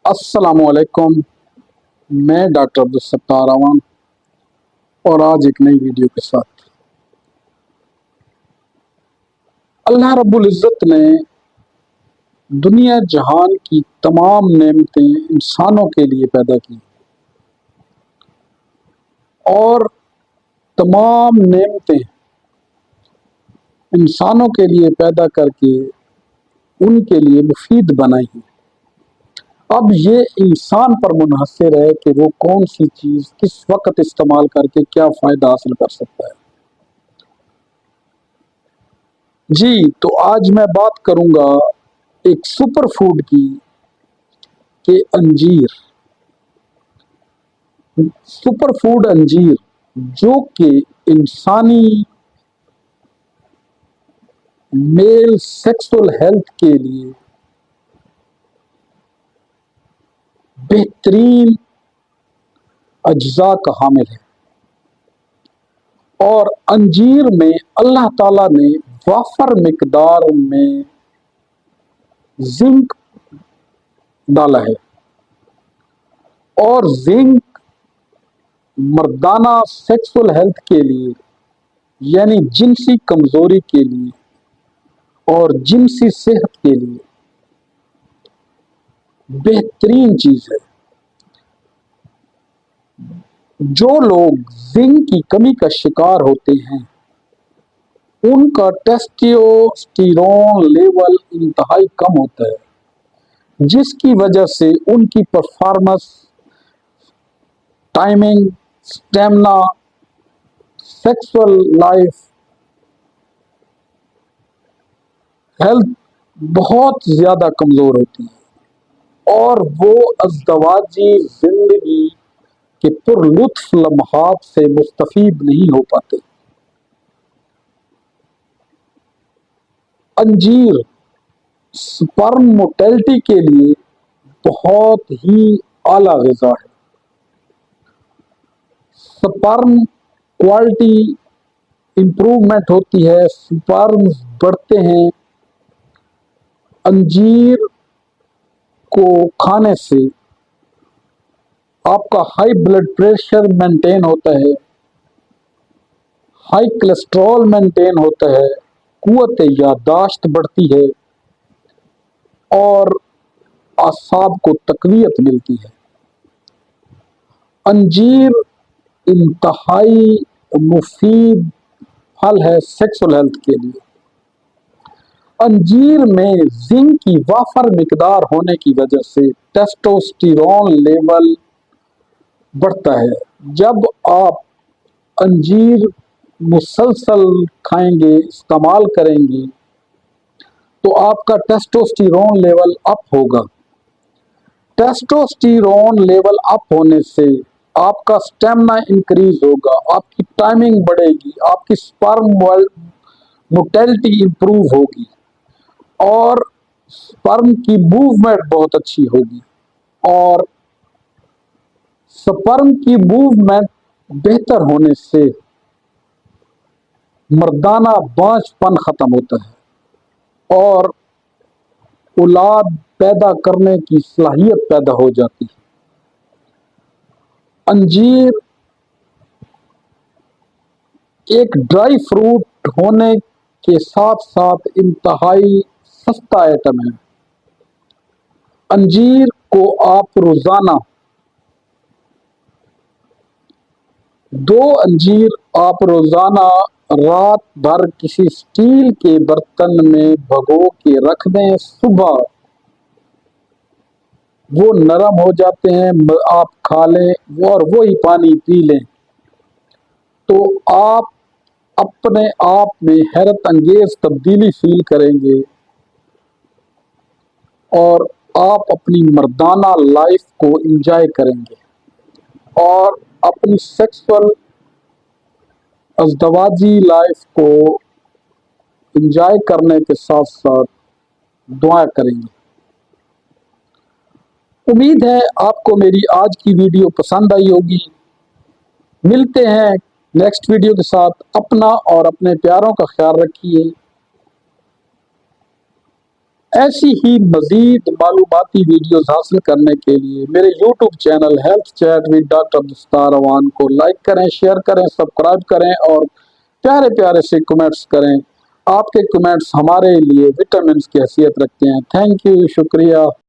السلام علیکم، میں ڈاکٹر عبدالستار اعوان اور آج ایک نئی ویڈیو کے ساتھ اللہ رب العزت نے دنیا جہان کی تمام نعمتیں انسانوں کے لیے پیدا کی اور تمام نعمتیں انسانوں کے لیے پیدا کر کے ان کے لیے مفید بنائی ہیں۔ اب یہ انسان پر منحصر ہے کہ وہ کون سی چیز کس وقت استعمال کر کے کیا فائدہ حاصل کر سکتا ہے۔ جی تو آج میں بات کروں گا ایک سپر فوڈ کی کہ انجیر، سپر فوڈ انجیر جو کہ انسانی میل سیکسول ہیلتھ کے لیے بہترین اجزاء کا حامل ہے، اور انجیر میں اللہ تعالیٰ نے وافر مقدار میں زنک ڈالا ہے، اور زنک مردانہ سیکسول ہیلتھ کے لیے یعنی جنسی کمزوری کے لیے اور جنسی صحت کے لیے بہترین چیز ہے۔ جو لوگ زنک کی کمی کا شکار ہوتے ہیں ان کا ٹیسٹوسٹیرون لیول انتہائی کم ہوتا ہے، جس کی وجہ سے ان کی performance, timing, stamina, sexual life, health بہت زیادہ کمزور ہوتی ہے، اور وہ ازدواجی زندگی کے پر لطف لمحات سے مستفید نہیں ہو پاتے۔ انجیر سپرم موٹیلٹی کے لیے بہت ہی اعلیٰ غذا ہے۔ سپرم کوالٹی امپروومنٹ ہوتی ہے، سپرمز بڑھتے ہیں۔ انجیر کو کھانے سے آپ کا ہائی بلڈ پریشر مینٹین ہوتا ہے، ہائی کولیسٹرول مینٹین ہوتا ہے، قوت یادداشت بڑھتی ہے اور اعصاب کو تقویت ملتی ہے۔ انجیر انتہائی مفید پھل ہے سیکسول ہیلتھ کے لیے۔ انجیر میں زنک کی وافر مقدار ہونے کی وجہ سے ٹیسٹوسٹیرون لیول بڑھتا ہے۔ جب آپ انجیر مسلسل کھائیں گے، استعمال کریں گے، تو آپ کا ٹیسٹوسٹیرون لیول اپ ہوگا۔ ٹیسٹوسٹیرون لیول اپ ہونے سے آپ کا سٹیمنا انکریز ہوگا، آپ کی ٹائمنگ بڑھے گی، آپ کی سپرم موٹیلٹی امپروو ہوگی، اور سپرم کی موومنٹ بہت اچھی ہوگی، اور سپرم کی موومنٹ بہتر ہونے سے مردانہ بانجھ پن ختم ہوتا ہے اور اولاد پیدا کرنے کی صلاحیت پیدا ہو جاتی ہے۔ انجیر ایک ڈرائی فروٹ ہونے کے ساتھ ساتھ انتہائی سستا آئٹم ہے۔ انجیر کو آپ روزانہ 2 انجیر آپ روزانہ رات بھر کسی اسٹیل کے برتن میں بھگو کے رکھ دیں، صبح وہ نرم ہو جاتے ہیں، آپ کھا لیں اور وہی پانی پی لیں، تو آپ اپنے آپ میں حیرت انگیز تبدیلی فیل کریں گے، اور آپ اپنی مردانہ لائف کو انجوائے کریں گے، اور اپنی سیکسول ازدواجی لائف کو انجوائے کرنے کے ساتھ ساتھ دعا کریں گے۔ امید ہے آپ کو میری آج کی ویڈیو پسند آئی ہوگی۔ ملتے ہیں نیکسٹ ویڈیو کے ساتھ۔ اپنا اور اپنے پیاروں کا خیال رکھیے۔ ایسی ہی مزید معلوماتی ویڈیوز حاصل کرنے کے لیے میرے YouTube channel health chat with doctor Abdul Sattar Awan کو لائک کریں، شیئر کریں، سبسکرائب کریں اور پیارے پیارے سے کمنٹس کریں۔ آپ کے کمنٹس ہمارے لیے وٹامنس کی حیثیت رکھتے ہیں۔ تھینک یو، شکریہ۔